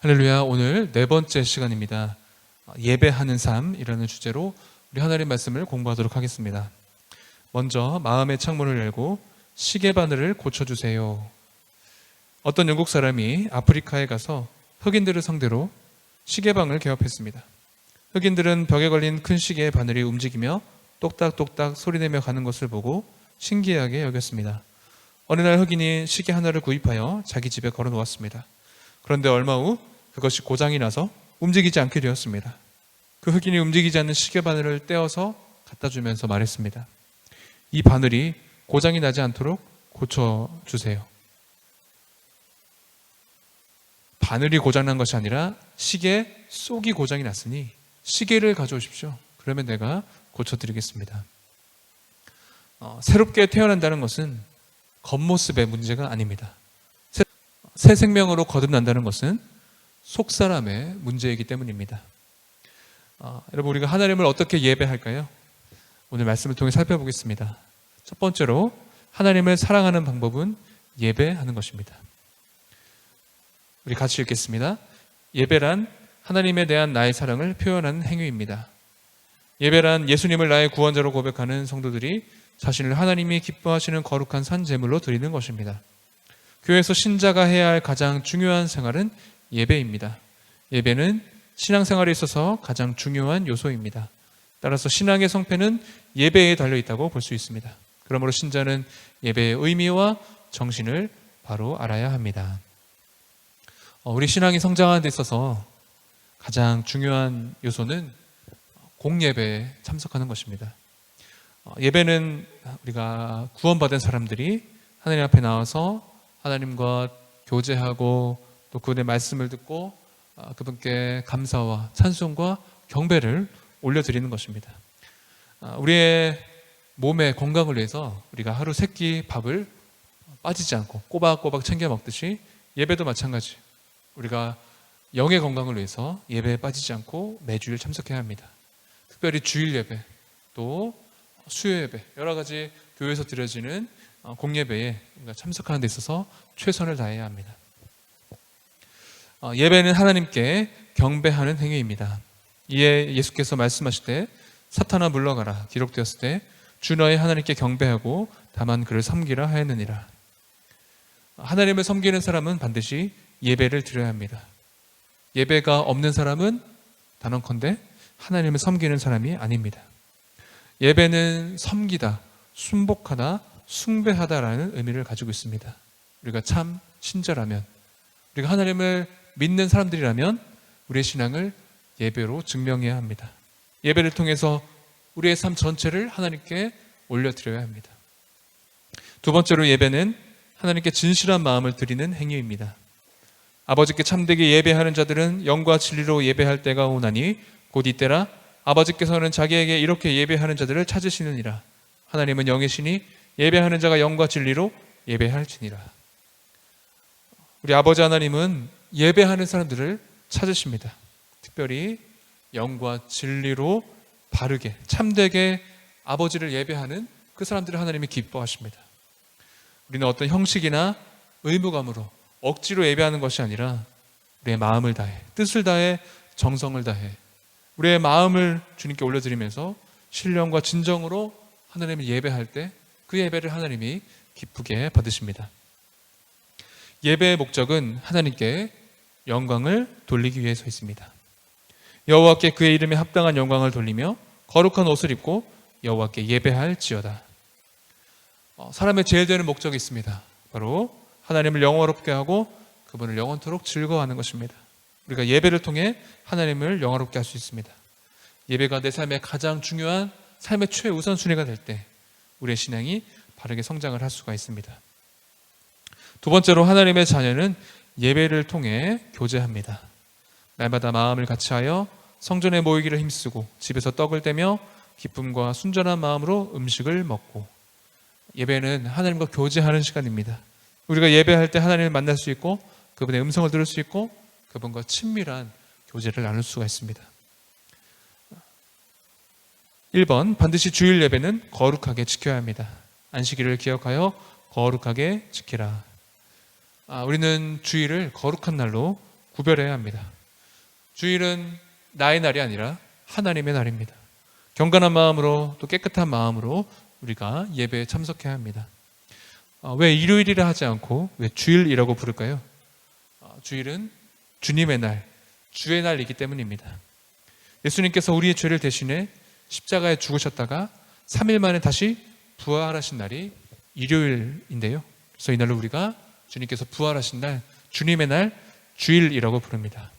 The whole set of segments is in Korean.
할렐루야. 오늘 네 번째 시간입니다. 예배하는 삶이라는 주제로 우리 하나님 말씀을 공부하도록 하겠습니다. 먼저 마음의 창문을 열고 시계 바늘을 고쳐주세요. 어떤 영국 사람이 아프리카에 가서 흑인들을 상대로 시계방을 개업했습니다. 흑인들은 벽에 걸린 큰 시계의 바늘이 움직이며 똑딱똑딱 소리내며 가는 것을 보고 신기하게 여겼습니다. 어느 날 흑인이 시계 하나를 구입하여 자기 집에 걸어 놓았습니다. 그런데 얼마 후 그것이 고장이 나서 움직이지 않게 되었습니다. 그 흑인이 움직이지 않는 시계 바늘을 떼어서 갖다 주면서 말했습니다. 이 바늘이 고장이 나지 않도록 고쳐주세요. 바늘이 고장난 것이 아니라 시계 속이 고장이 났으니 시계를 가져오십시오. 그러면 내가 고쳐드리겠습니다. 새롭게 태어난다는 것은 겉모습의 문제가 아닙니다. 새 생명으로 거듭난다는 것은 속사람의 문제이기 때문입니다. 여러분, 우리가 하나님을 어떻게 예배할까요? 오늘 말씀을 통해 살펴보겠습니다. 첫 번째로 하나님을 사랑하는 방법은 예배하는 것입니다. 우리 같이 읽겠습니다. 예배란 하나님에 대한 나의 사랑을 표현하는 행위입니다. 예배란 예수님을 나의 구원자로 고백하는 성도들이 자신을 하나님이 기뻐하시는 거룩한 산 제물로 드리는 것입니다. 교회에서 신자가 해야 할 가장 중요한 생활은 예배입니다. 예배는 신앙생활에 있어서 가장 중요한 요소입니다. 따라서 신앙의 성패는 예배에 달려있다고 볼 수 있습니다. 그러므로 신자는 예배의 의미와 정신을 바로 알아야 합니다. 우리 신앙이 성장하는 데 있어서 가장 중요한 요소는 공예배에 참석하는 것입니다. 예배는 우리가 구원받은 사람들이 하나님 앞에 나와서 하나님과 교제하고 또 그분의 말씀을 듣고 그분께 감사와 찬송과 경배를 올려드리는 것입니다. 우리의 몸의 건강을 위해서 우리가 하루 3끼 밥을 빠지지 않고 꼬박꼬박 챙겨 먹듯이 예배도 마찬가지. 우리가 영의 건강을 위해서 예배에 빠지지 않고 매주일 참석해야 합니다. 특별히 주일 예배, 또 수요 예배, 여러 가지 교회에서 드려지는 공예배에 참석하는 데 있어서 최선을 다해야 합니다. 예배는 하나님께 경배하는 행위입니다. 이에 예수께서 말씀하실 때 사탄아 물러가라 기록되었을 때 주 너의 하나님께 경배하고 다만 그를 섬기라 하였느니라. 하나님을 섬기는 사람은 반드시 예배를 드려야 합니다. 예배가 없는 사람은 단언컨대 하나님을 섬기는 사람이 아닙니다. 예배는 섬기다, 순복하다, 숭배하다라는 의미를 가지고 있습니다. 우리가 참 신자라면, 우리가 하나님을 믿는 사람들이라면 우리의 신앙을 예배로 증명해야 합니다. 예배를 통해서 우리의 삶 전체를 하나님께 올려드려야 합니다. 두 번째로 예배는 하나님께 진실한 마음을 드리는 행위입니다. 아버지께 참되게 예배하는 자들은 영과 진리로 예배할 때가 오나니 곧 이때라. 아버지께서는 자기에게 이렇게 예배하는 자들을 찾으시느니라. 하나님은 영이시니 예배하는 자가 영과 진리로 예배할지니라. 우리 아버지 하나님은 예배하는 사람들을 찾으십니다. 특별히 영과 진리로 바르게 참되게 아버지를 예배하는 그 사람들을 하나님이 기뻐하십니다. 우리는 어떤 형식이나 의무감으로 억지로 예배하는 것이 아니라 우리의 마음을 다해, 뜻을 다해, 정성을 다해 우리의 마음을 주님께 올려드리면서 신령과 진정으로 하나님을 예배할 때 그 예배를 하나님이 기쁘게 받으십니다. 예배의 목적은 하나님께 영광을 돌리기 위해서 있습니다. 여호와께 그의 이름에 합당한 영광을 돌리며 거룩한 옷을 입고 여호와께 예배할지어다. 사람의 제일 되는 목적이 있습니다. 바로 하나님을 영화롭게 하고 그분을 영원토록 즐거워하는 것입니다. 우리가 예배를 통해 하나님을 영화롭게 할 수 있습니다. 예배가 내 삶의 가장 중요한 삶의 최우선순위가 될 때 우리의 신앙이 바르게 성장을 할 수가 있습니다. 두 번째로 하나님의 자녀는 예배를 통해 교제합니다. 날마다 마음을 같이하여 성전에 모이기를 힘쓰고 집에서 떡을 떼며 기쁨과 순전한 마음으로 음식을 먹고. 예배는 하나님과 교제하는 시간입니다. 우리가 예배할 때 하나님을 만날 수 있고 그분의 음성을 들을 수 있고 그분과 친밀한 교제를 나눌 수가 있습니다. 1번, 반드시 주일 예배는 거룩하게 지켜야 합니다. 안식일을 기억하여 거룩하게 지키라. 우리는 주일을 거룩한 날로 구별해야 합니다. 주일은 나의 날이 아니라 하나님의 날입니다. 경건한 마음으로 또 깨끗한 마음으로 우리가 예배에 참석해야 합니다. 왜 일요일이라 하지 않고 왜 주일이라고 부를까요? 주일은 주님의 날, 주의 날이기 때문입니다. 예수님께서 우리의 죄를 대신해 십자가에 죽으셨다가 3일 만에 다시 부활하신 날이 일요일인데요. 그래서 이날을 우리가 주님께서 부활하신 날, 주님의 날, 주일이라고 부릅니다.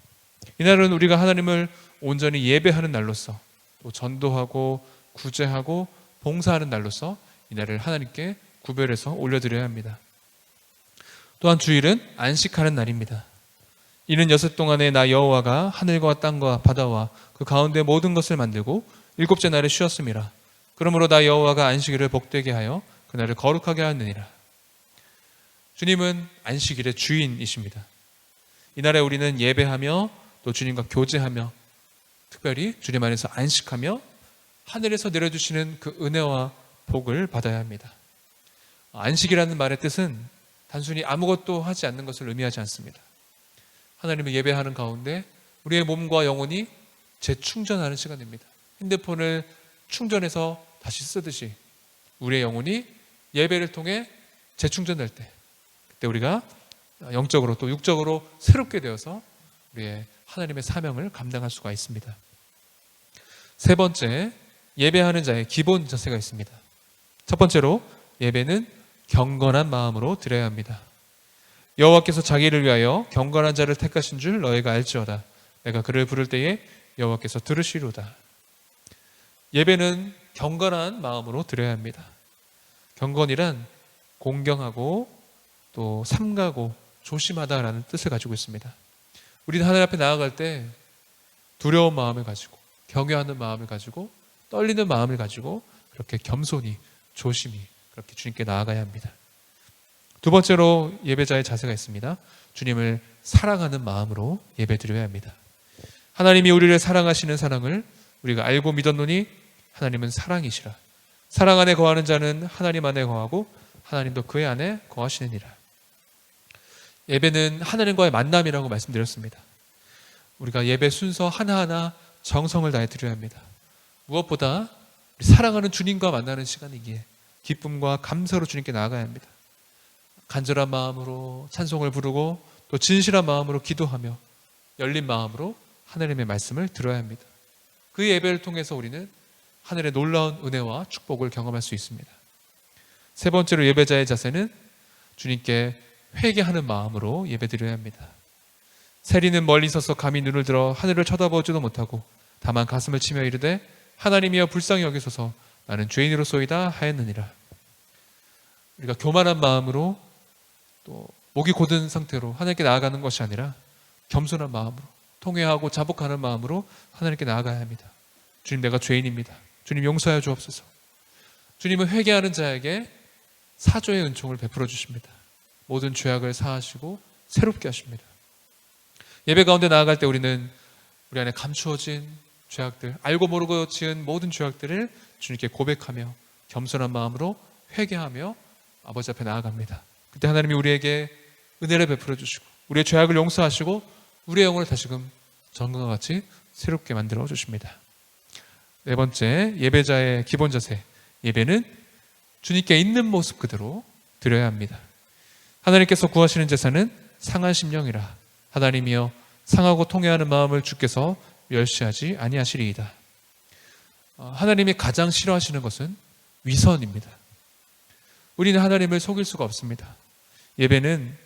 이날은 우리가 하나님을 온전히 예배하는 날로서 또 전도하고 구제하고 봉사하는 날로서 이날을 하나님께 구별해서 올려드려야 합니다. 또한 주일은 안식하는 날입니다. 이는 여섯 동안에 나 여호와가 하늘과 땅과 바다와 그 가운데 모든 것을 만들고 일곱째 날에 쉬었음이라. 그러므로 나 여호와가 안식일을 복되게 하여 그날을 거룩하게 하느니라. 주님은 안식일의 주인이십니다. 이날에 우리는 예배하며 또 주님과 교제하며 특별히 주님 안에서 안식하며 하늘에서 내려주시는 그 은혜와 복을 받아야 합니다. 안식이라는 말의 뜻은 단순히 아무것도 하지 않는 것을 의미하지 않습니다. 하나님을 예배하는 가운데 우리의 몸과 영혼이 재충전하는 시간입니다. 핸드폰을 충전해서 다시 쓰듯이 우리의 영혼이 예배를 통해 재충전될 때, 그때 우리가 영적으로 또 육적으로 새롭게 되어서 우리의 하나님의 사명을 감당할 수가 있습니다. 세 번째, 예배하는 자의 기본 자세가 있습니다. 첫 번째로 예배는 경건한 마음으로 드려야 합니다. 여호와께서 자기를 위하여 경건한 자를 택하신 줄 너희가 알지어다. 내가 그를 부를 때에 여호와께서 들으시리로다. 예배는 경건한 마음으로 드려야 합니다. 경건이란 공경하고 또 삼가고 조심하다라는 뜻을 가지고 있습니다. 우리는 하나님 앞에 나아갈 때 두려운 마음을 가지고 경외하는 마음을 가지고 떨리는 마음을 가지고 그렇게 겸손히 조심히 그렇게 주님께 나아가야 합니다. 두 번째로 예배자의 자세가 있습니다. 주님을 사랑하는 마음으로 예배드려야 합니다. 하나님이 우리를 사랑하시는 사랑을 우리가 알고 믿었노니 하나님은 사랑이시라. 사랑 안에 거하는 자는 하나님 안에 거하고 하나님도 그의 안에 거하시느니라. 예배는 하나님과의 만남이라고 말씀드렸습니다. 우리가 예배 순서 하나하나 정성을 다해 드려야 합니다. 무엇보다 우리 사랑하는 주님과 만나는 시간이기에 기쁨과 감사로 주님께 나아가야 합니다. 간절한 마음으로 찬송을 부르고 또 진실한 마음으로 기도하며 열린 마음으로 하나님의 말씀을 들어야 합니다. 그 예배를 통해서 우리는 하늘의 놀라운 은혜와 축복을 경험할 수 있습니다. 세 번째로 예배자의 자세는 주님께 회개하는 마음으로 예배드려야 합니다. 세리는 멀리 서서 감히 눈을 들어 하늘을 쳐다보지도 못하고 다만 가슴을 치며 이르되 하나님이여 불쌍히 여기소서 나는 죄인으로소이다 하였느니라. 우리가 교만한 마음으로 또 목이 곧은 상태로 하나님께 나아가는 것이 아니라 겸손한 마음으로 통회하고 자복하는 마음으로 하나님께 나아가야 합니다. 주님, 내가 죄인입니다. 주님, 용서하여 주옵소서. 주님은 회개하는 자에게 사조의 은총을 베풀어 주십니다. 모든 죄악을 사하시고 새롭게 하십니다. 예배 가운데 나아갈 때 우리는 우리 안에 감추어진 죄악들, 알고 모르고 지은 모든 죄악들을 주님께 고백하며 겸손한 마음으로 회개하며 아버지 앞에 나아갑니다. 그때 하나님이 우리에게 은혜를 베풀어 주시고 우리의 죄악을 용서하시고 우리의 영혼을 다시금 전과 같이 새롭게 만들어 주십니다. 네 번째, 예배자의 기본 자세. 예배는 주님께 있는 모습 그대로 드려야 합니다. 하나님께서 구하시는 제사는 상한 심령이라. 하나님이여 상하고 통회하는 마음을 주께서 멸시하지 아니하시리이다. 하나님이 가장 싫어하시는 것은 위선입니다. 우리는 하나님을 속일 수가 없습니다. 예배는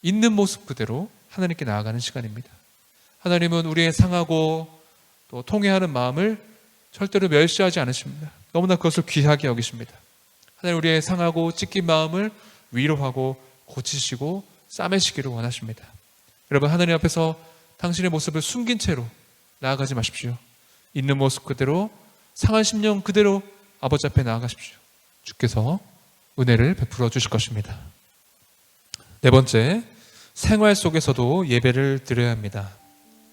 있는 모습 그대로 하나님께 나아가는 시간입니다. 하나님은 우리의 상하고 또 통회하는 마음을 절대로 멸시하지 않으십니다. 너무나 그것을 귀하게 여기십니다. 하나님 우리의 상하고 찢긴 마음을 위로하고 고치시고 싸매시기를 원하십니다. 여러분, 하나님 앞에서 당신의 모습을 숨긴 채로 나아가지 마십시오. 있는 모습 그대로 상한 심령 그대로 아버지 앞에 나아가십시오. 주께서 은혜를 베풀어 주실 것입니다. 네 번째, 생활 속에서도 예배를 드려야 합니다.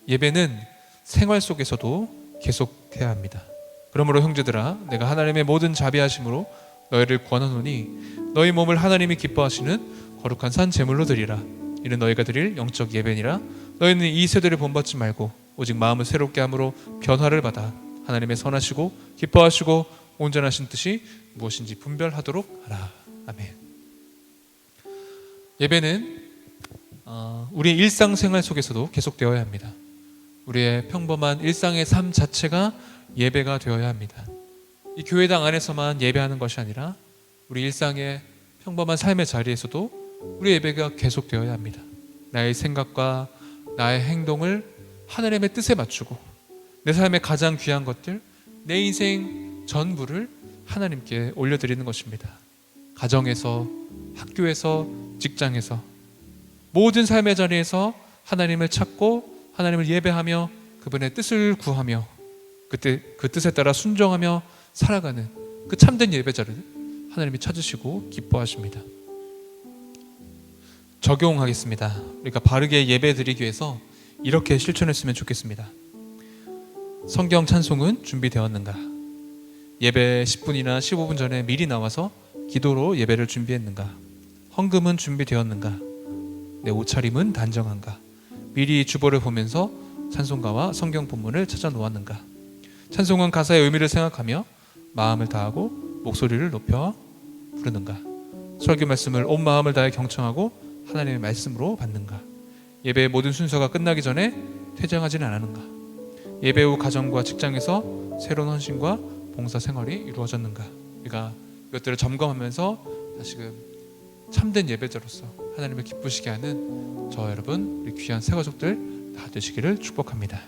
예배는 생활 속에서도 계속해야 합니다. 그러므로 형제들아, 내가 하나님의 모든 자비하심으로 너희를 권하노니 너희 몸을 하나님이 기뻐하시는 거룩한 산 제물로 드리라. 이는 너희가 드릴 영적 예배니라. 너희는 이 세대를 본받지 말고 오직 마음을 새롭게 함으로 변화를 받아 하나님의 선하시고 기뻐하시고 온전하신 뜻이 무엇인지 분별하도록 하라. 아멘. 예배는 우리의 일상생활 속에서도 계속되어야 합니다. 우리의 평범한 일상의 삶 자체가 예배가 되어야 합니다. 이 교회당 안에서만 예배하는 것이 아니라 우리 일상의 평범한 삶의 자리에서도 우리 예배가 계속되어야 합니다. 나의 생각과 나의 행동을 하나님의 뜻에 맞추고 내 삶의 가장 귀한 것들, 내 인생 전부를 하나님께 올려드리는 것입니다. 가정에서, 학교에서, 직장에서, 모든 삶의 자리에서 하나님을 찾고 하나님을 예배하며 그분의 뜻을 구하며 그 뜻에 따라 순종하며 살아가는 그 참된 예배자를 하나님이 찾으시고 기뻐하십니다. 적용하겠습니다. 우리가 바르게 예배 드리기 위해서 이렇게 실천했으면 좋겠습니다. 성경 찬송은 준비되었는가? 예배 10분이나 15분 전에 미리 나와서 기도로 예배를 준비했는가? 헌금은 준비되었는가? 내 옷차림은 단정한가? 미리 주보를 보면서 찬송가와 성경 본문을 찾아 놓았는가? 찬송은 가사의 의미를 생각하며 마음을 다하고 목소리를 높여 부르는가? 설교 말씀을 온 마음을 다해 경청하고 하나님의 말씀으로 받는가? 예배의 모든 순서가 끝나기 전에 퇴장하지는 않았는가? 예배 후 가정과 직장에서 새로운 헌신과 봉사 생활이 이루어졌는가? 우리가 이것들을 점검하면서 다시금 참된 예배자로서 하나님을 기쁘시게 하는 저 여러분, 우리 귀한 새가족들 다 되시기를 축복합니다.